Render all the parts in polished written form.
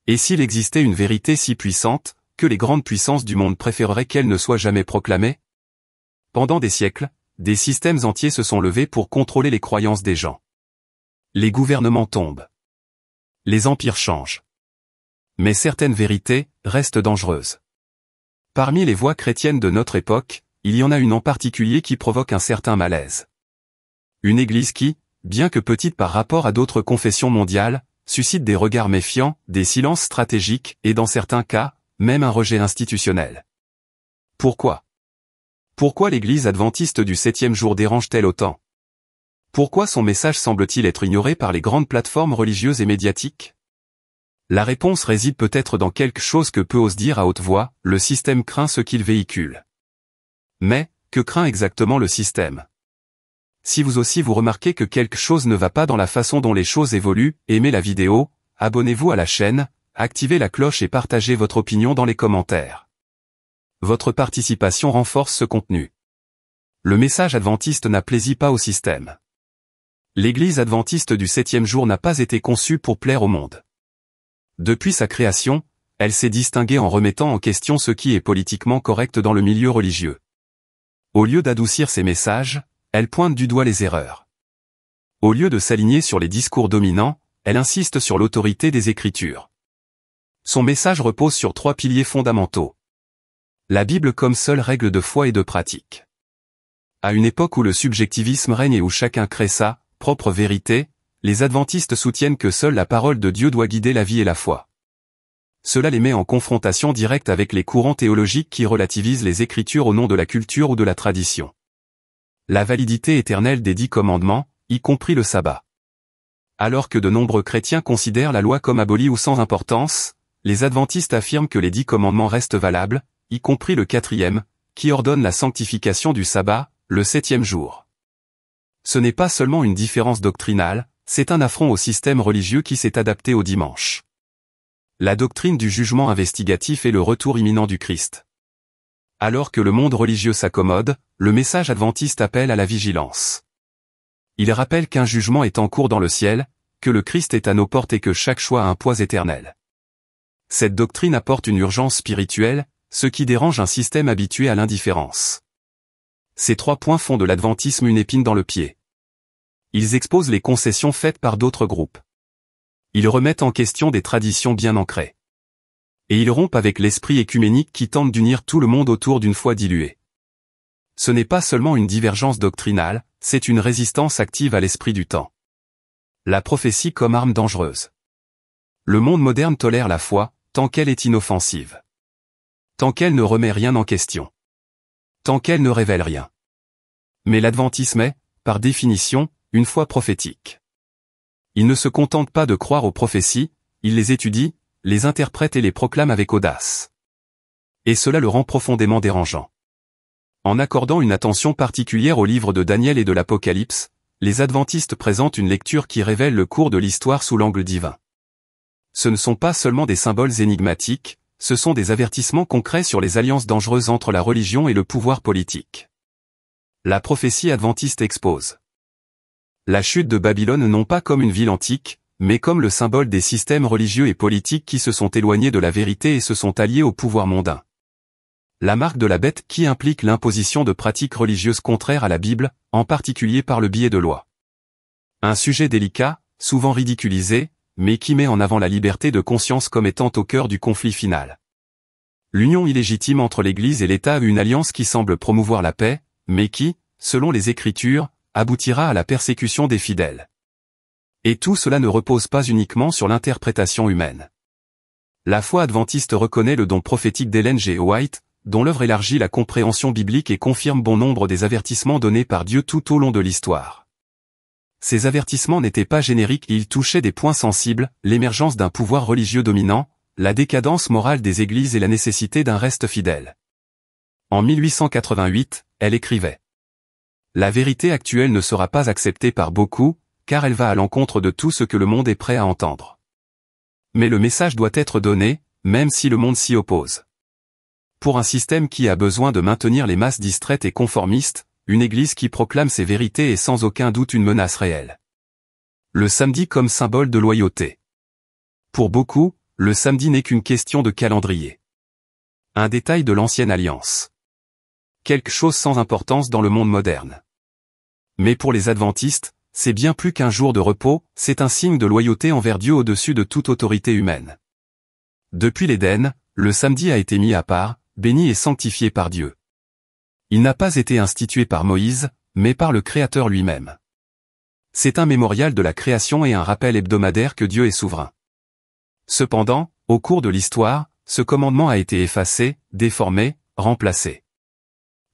Et s'il existait une vérité si puissante, que les grandes puissances du monde préféreraient qu'elle ne soit jamais proclamée? Pendant des siècles, des systèmes entiers se sont levés pour contrôler les croyances des gens. Les gouvernements tombent. Les empires changent. Mais certaines vérités restent dangereuses. Parmi les voix chrétiennes de notre époque, il y en a une en particulier qui provoque un certain malaise. Une église qui, bien que petite par rapport à d'autres confessions mondiales, suscite des regards méfiants, des silences stratégiques et dans certains cas, même un rejet institutionnel. Pourquoi? Pourquoi l'église adventiste du 7e jour dérange-t-elle autant? Pourquoi son message semble-t-il être ignoré par les grandes plateformes religieuses et médiatiques? La réponse réside peut-être dans quelque chose que peu osent dire à haute voix, le système craint ce qu'il véhicule. Mais, que craint exactement le système? Si vous aussi vous remarquez que quelque chose ne va pas dans la façon dont les choses évoluent, aimez la vidéo, abonnez-vous à la chaîne, activez la cloche et partagez votre opinion dans les commentaires. Votre participation renforce ce contenu. Le message adventiste n'a plaisi pas au système. L'Église adventiste du 7e jour n'a pas été conçue pour plaire au monde. Depuis sa création, elle s'est distinguée en remettant en question ce qui est politiquement correct dans le milieu religieux. Au lieu d'adoucir ses messages, elle pointe du doigt les erreurs. Au lieu de s'aligner sur les discours dominants, elle insiste sur l'autorité des Écritures. Son message repose sur 3 piliers fondamentaux. La Bible comme seule règle de foi et de pratique. À une époque où le subjectivisme règne et où chacun crée sa propre vérité, les adventistes soutiennent que seule la parole de Dieu doit guider la vie et la foi. Cela les met en confrontation directe avec les courants théologiques qui relativisent les Écritures au nom de la culture ou de la tradition. La validité éternelle des 10 commandements, y compris le sabbat. Alors que de nombreux chrétiens considèrent la loi comme abolie ou sans importance, les adventistes affirment que les 10 commandements restent valables, y compris le 4e, qui ordonne la sanctification du sabbat, le 7e jour. Ce n'est pas seulement une différence doctrinale, c'est un affront au système religieux qui s'est adapté au dimanche. La doctrine du jugement investigatif est le retour imminent du Christ. Alors que le monde religieux s'accommode, le message adventiste appelle à la vigilance. Il rappelle qu'un jugement est en cours dans le ciel, que le Christ est à nos portes et que chaque choix a un poids éternel. Cette doctrine apporte une urgence spirituelle, ce qui dérange un système habitué à l'indifférence. Ces 3 points font de l'adventisme une épine dans le pied. Ils exposent les concessions faites par d'autres groupes. Ils remettent en question des traditions bien ancrées. Et ils rompent avec l'esprit écuménique qui tente d'unir tout le monde autour d'une foi diluée. Ce n'est pas seulement une divergence doctrinale, c'est une résistance active à l'esprit du temps. La prophétie comme arme dangereuse. Le monde moderne tolère la foi, tant qu'elle est inoffensive. Tant qu'elle ne remet rien en question. Tant qu'elle ne révèle rien. Mais l'adventisme est, par définition, une foi prophétique. Il ne se contente pas de croire aux prophéties, il les étudie, les interprète et les proclame avec audace. Et cela le rend profondément dérangeant. En accordant une attention particulière aux livres de Daniel et de l'Apocalypse, les adventistes présentent une lecture qui révèle le cours de l'histoire sous l'angle divin. Ce ne sont pas seulement des symboles énigmatiques, ce sont des avertissements concrets sur les alliances dangereuses entre la religion et le pouvoir politique. La prophétie adventiste expose la chute de Babylone non pas comme une ville antique, mais comme le symbole des systèmes religieux et politiques qui se sont éloignés de la vérité et se sont alliés au pouvoir mondain. La marque de la bête qui implique l'imposition de pratiques religieuses contraires à la Bible, en particulier par le biais de lois. Un sujet délicat, souvent ridiculisé, mais qui met en avant la liberté de conscience comme étant au cœur du conflit final. L'union illégitime entre l'Église et l'État, une alliance qui semble promouvoir la paix, mais qui, selon les Écritures, aboutira à la persécution des fidèles. Et tout cela ne repose pas uniquement sur l'interprétation humaine. La foi adventiste reconnaît le don prophétique d'Ellen G. White, dont l'œuvre élargit la compréhension biblique et confirme bon nombre des avertissements donnés par Dieu tout au long de l'histoire. Ces avertissements n'étaient pas génériques, ils touchaient des points sensibles, l'émergence d'un pouvoir religieux dominant, la décadence morale des églises et la nécessité d'un reste fidèle. En 1888, elle écrivait : la vérité actuelle ne sera pas acceptée par beaucoup, car elle va à l'encontre de tout ce que le monde est prêt à entendre. Mais le message doit être donné, même si le monde s'y oppose. Pour un système qui a besoin de maintenir les masses distraites et conformistes, une église qui proclame ses vérités est sans aucun doute une menace réelle. Le samedi comme symbole de loyauté. Pour beaucoup, le samedi n'est qu'une question de calendrier. Un détail de l'ancienne alliance. Quelque chose sans importance dans le monde moderne. Mais pour les adventistes, c'est bien plus qu'un jour de repos, c'est un signe de loyauté envers Dieu au-dessus de toute autorité humaine. Depuis l'Éden, le samedi a été mis à part, béni et sanctifié par Dieu. Il n'a pas été institué par Moïse, mais par le Créateur lui-même. C'est un mémorial de la création et un rappel hebdomadaire que Dieu est souverain. Cependant, au cours de l'histoire, ce commandement a été effacé, déformé, remplacé.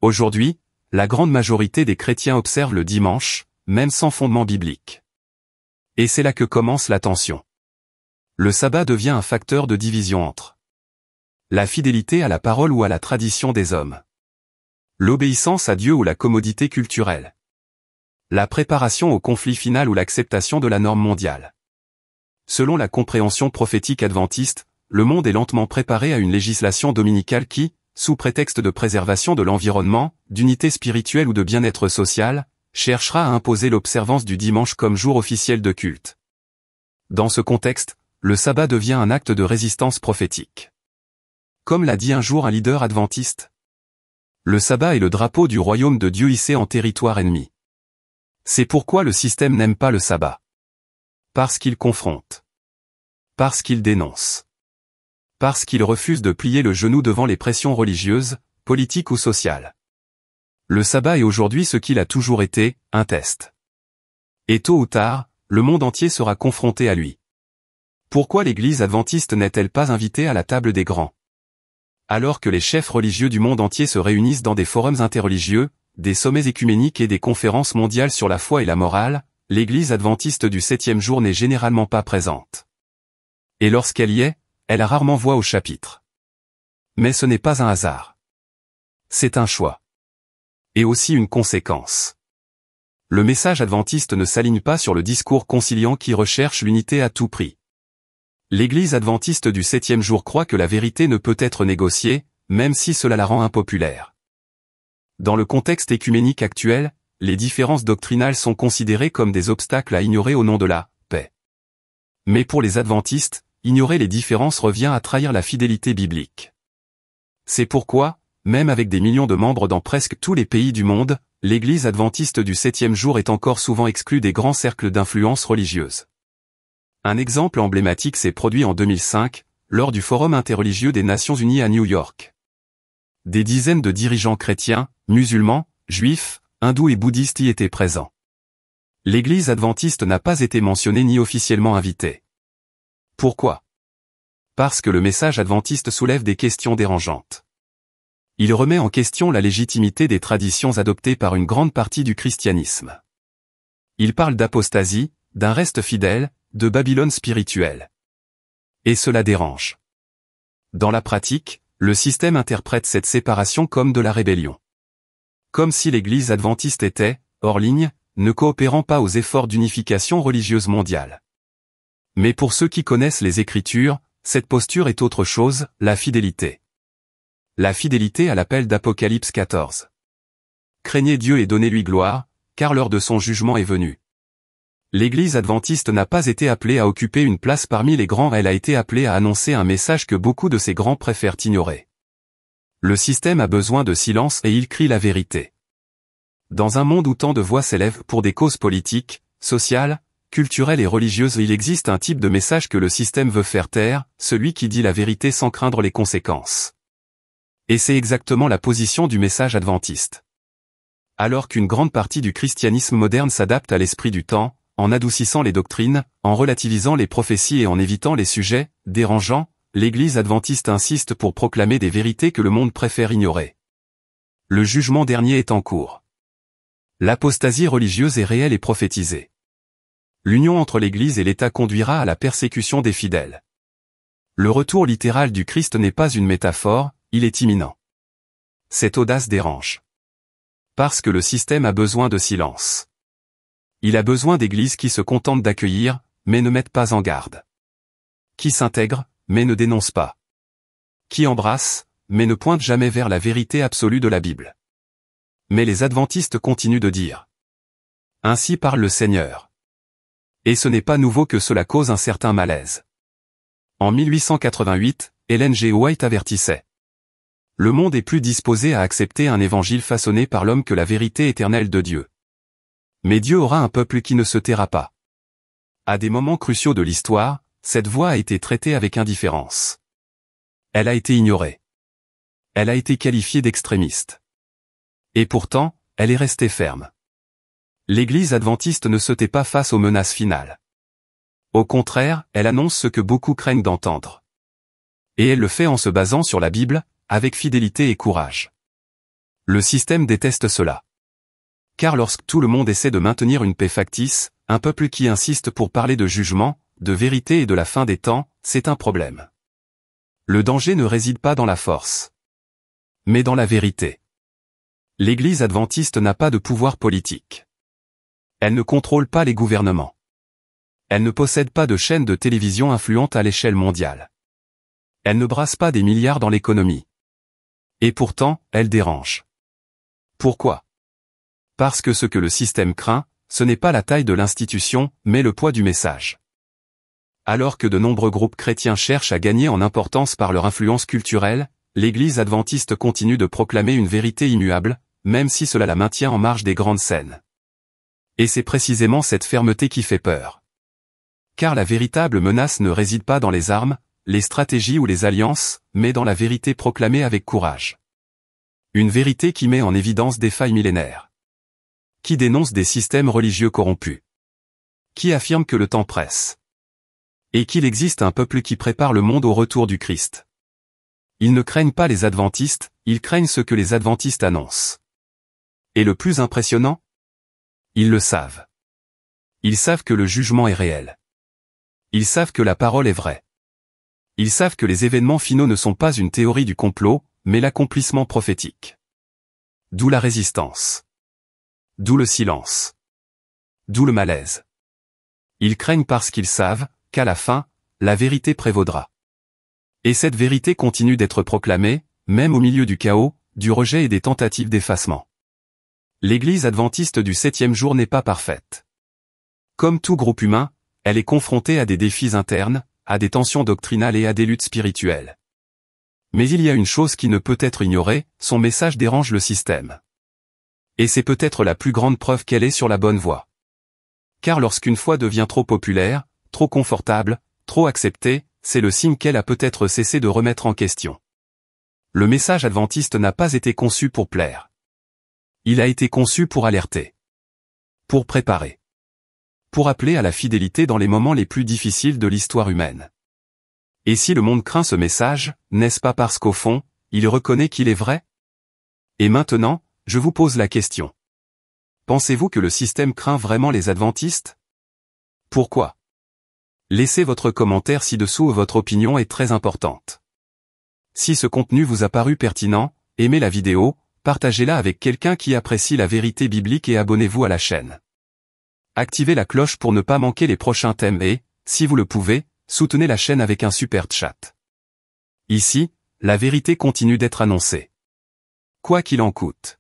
Aujourd'hui, la grande majorité des chrétiens observent le dimanche, même sans fondement biblique. Et c'est là que commence la tension. Le sabbat devient un facteur de division entre la fidélité à la parole ou à la tradition des hommes, l'obéissance à Dieu ou la commodité culturelle, la préparation au conflit final ou l'acceptation de la norme mondiale. Selon la compréhension prophétique adventiste, le monde est lentement préparé à une législation dominicale qui, sous prétexte de préservation de l'environnement, d'unité spirituelle ou de bien-être social, cherchera à imposer l'observance du dimanche comme jour officiel de culte. Dans ce contexte, le sabbat devient un acte de résistance prophétique. Comme l'a dit un jour un leader adventiste, le sabbat est le drapeau du royaume de Dieu hissé en territoire ennemi. C'est pourquoi le système n'aime pas le sabbat. Parce qu'il confronte. Parce qu'il dénonce. Parce qu'il refuse de plier le genou devant les pressions religieuses, politiques ou sociales. Le sabbat est aujourd'hui ce qu'il a toujours été, un test. Et tôt ou tard, le monde entier sera confronté à lui. Pourquoi l'Église adventiste n'est-elle pas invitée à la table des grands? Alors que les chefs religieux du monde entier se réunissent dans des forums interreligieux, des sommets écuméniques et des conférences mondiales sur la foi et la morale, l'Église adventiste du 7e jour n'est généralement pas présente. Et lorsqu'elle y est, elle a rarement voix au chapitre. Mais ce n'est pas un hasard. C'est un choix. Et aussi une conséquence. Le message adventiste ne s'aligne pas sur le discours conciliant qui recherche l'unité à tout prix. L'Église adventiste du 7e jour croit que la vérité ne peut être négociée, même si cela la rend impopulaire. Dans le contexte écuménique actuel, les différences doctrinales sont considérées comme des obstacles à ignorer au nom de la paix. Mais pour les adventistes, ignorer les différences revient à trahir la fidélité biblique. C'est pourquoi, même avec des millions de membres dans presque tous les pays du monde, l'Église adventiste du 7e jour est encore souvent exclue des grands cercles d'influence religieuse. Un exemple emblématique s'est produit en 2005, lors du Forum interreligieux des Nations Unies à New York. Des dizaines de dirigeants chrétiens, musulmans, juifs, hindous et bouddhistes y étaient présents. L'Église adventiste n'a pas été mentionnée ni officiellement invitée. Pourquoi? Parce que le message adventiste soulève des questions dérangeantes. Il remet en question la légitimité des traditions adoptées par une grande partie du christianisme. Il parle d'apostasie, d'un reste fidèle, de Babylone spirituelle. Et cela dérange. Dans la pratique, le système interprète cette séparation comme de la rébellion. Comme si l'Église adventiste était, hors ligne, ne coopérant pas aux efforts d'unification religieuse mondiale. Mais pour ceux qui connaissent les Écritures, cette posture est autre chose, la fidélité. La fidélité à l'appel d'Apocalypse 14. Craignez Dieu et donnez-lui gloire, car l'heure de son jugement est venue. L'Église adventiste n'a pas été appelée à occuper une place parmi les grands, elle a été appelée à annoncer un message que beaucoup de ses grands préfèrent ignorer. Le système a besoin de silence et il crie la vérité. Dans un monde où tant de voix s'élèvent pour des causes politiques, sociales, culturelles et religieuses, il existe un type de message que le système veut faire taire, celui qui dit la vérité sans craindre les conséquences. Et c'est exactement la position du message adventiste. Alors qu'une grande partie du christianisme moderne s'adapte à l'esprit du temps, en adoucissant les doctrines, en relativisant les prophéties et en évitant les sujets dérangeants, l'Église adventiste insiste pour proclamer des vérités que le monde préfère ignorer. Le jugement dernier est en cours. L'apostasie religieuse est réelle et prophétisée. L'union entre l'Église et l'État conduira à la persécution des fidèles. Le retour littéral du Christ n'est pas une métaphore, il est imminent. Cette audace dérange. Parce que le système a besoin de silence. Il a besoin d'églises qui se contentent d'accueillir, mais ne mettent pas en garde. Qui s'intègrent, mais ne dénoncent pas. Qui embrassent, mais ne pointent jamais vers la vérité absolue de la Bible. Mais les adventistes continuent de dire. Ainsi parle le Seigneur. Et ce n'est pas nouveau que cela cause un certain malaise. En 1888, Ellen G. White avertissait. Le monde est plus disposé à accepter un évangile façonné par l'homme que la vérité éternelle de Dieu. Mais Dieu aura un peuple qui ne se taira pas. À des moments cruciaux de l'histoire, cette voix a été traitée avec indifférence. Elle a été ignorée. Elle a été qualifiée d'extrémiste. Et pourtant, elle est restée ferme. L'Église adventiste ne se tait pas face aux menaces finales. Au contraire, elle annonce ce que beaucoup craignent d'entendre. Et elle le fait en se basant sur la Bible, avec fidélité et courage. Le système déteste cela. Car lorsque tout le monde essaie de maintenir une paix factice, un peuple qui insiste pour parler de jugement, de vérité et de la fin des temps, c'est un problème. Le danger ne réside pas dans la force, mais dans la vérité. L'Église adventiste n'a pas de pouvoir politique. Elle ne contrôle pas les gouvernements. Elle ne possède pas de chaîne de télévision influente à l'échelle mondiale. Elle ne brasse pas des milliards dans l'économie. Et pourtant, elle dérange. Pourquoi? Parce que ce que le système craint, ce n'est pas la taille de l'institution, mais le poids du message. Alors que de nombreux groupes chrétiens cherchent à gagner en importance par leur influence culturelle, l'Église adventiste continue de proclamer une vérité immuable, même si cela la maintient en marge des grandes scènes. Et c'est précisément cette fermeté qui fait peur. Car la véritable menace ne réside pas dans les armes, les stratégies ou les alliances, mais dans la vérité proclamée avec courage. Une vérité qui met en évidence des failles millénaires. Qui dénonce des systèmes religieux corrompus. Qui affirme que le temps presse. Et qu'il existe un peuple qui prépare le monde au retour du Christ. Ils ne craignent pas les adventistes, ils craignent ce que les adventistes annoncent. Et le plus impressionnant? Ils le savent. Ils savent que le jugement est réel. Ils savent que la parole est vraie. Ils savent que les événements finaux ne sont pas une théorie du complot, mais l'accomplissement prophétique. D'où la résistance. D'où le silence. D'où le malaise. Ils craignent parce qu'ils savent qu'à la fin, la vérité prévaudra. Et cette vérité continue d'être proclamée, même au milieu du chaos, du rejet et des tentatives d'effacement. L'Église adventiste du 7e jour n'est pas parfaite. Comme tout groupe humain, elle est confrontée à des défis internes, à des tensions doctrinales et à des luttes spirituelles. Mais il y a une chose qui ne peut être ignorée, son message dérange le système. Et c'est peut-être la plus grande preuve qu'elle est sur la bonne voie. Car lorsqu'une foi devient trop populaire, trop confortable, trop acceptée, c'est le signe qu'elle a peut-être cessé de remettre en question. Le message adventiste n'a pas été conçu pour plaire. Il a été conçu pour alerter. Pour préparer. Pour appeler à la fidélité dans les moments les plus difficiles de l'histoire humaine. Et si le monde craint ce message, n'est-ce pas parce qu'au fond, il reconnaît qu'il est vrai? Et maintenant, je vous pose la question. Pensez-vous que le système craint vraiment les adventistes? Pourquoi? Laissez votre commentaire ci-dessous, votre opinion est très importante. Si ce contenu vous a paru pertinent, aimez la vidéo, partagez-la avec quelqu'un qui apprécie la vérité biblique et abonnez-vous à la chaîne. Activez la cloche pour ne pas manquer les prochains thèmes et, si vous le pouvez, soutenez la chaîne avec un super chat. Ici, la vérité continue d'être annoncée. Quoi qu'il en coûte.